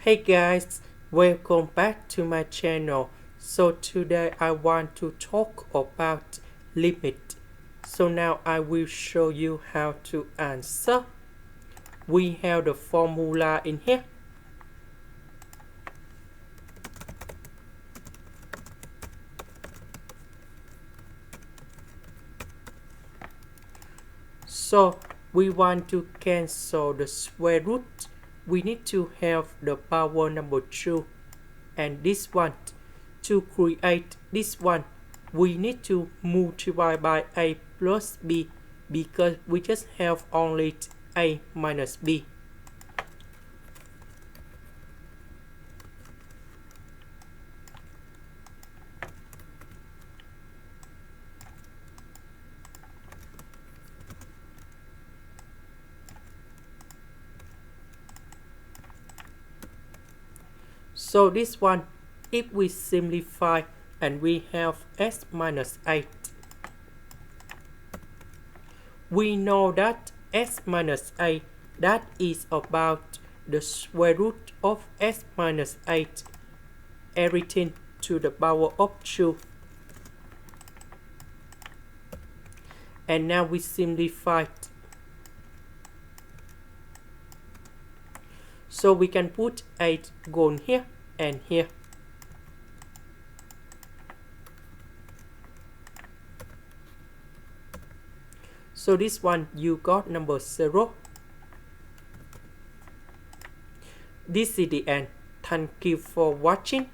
Hey guys, welcome back to my channel. So today I want to talk about limit. So now I will show you how to answer. We have the formula in here. So we want to cancel the square root. We need to have the power number 2. And this one, to create this one, we need to multiply by a plus b because we just have only a minus b. So this one, if we simplify and we have s minus 8, we know that s minus 8, that is about the square root of s minus 8, everything to the power of 2. And now we simplify it. So we can put 8 going here and here. So this one you got number 0. This is the end. Thank you for watching.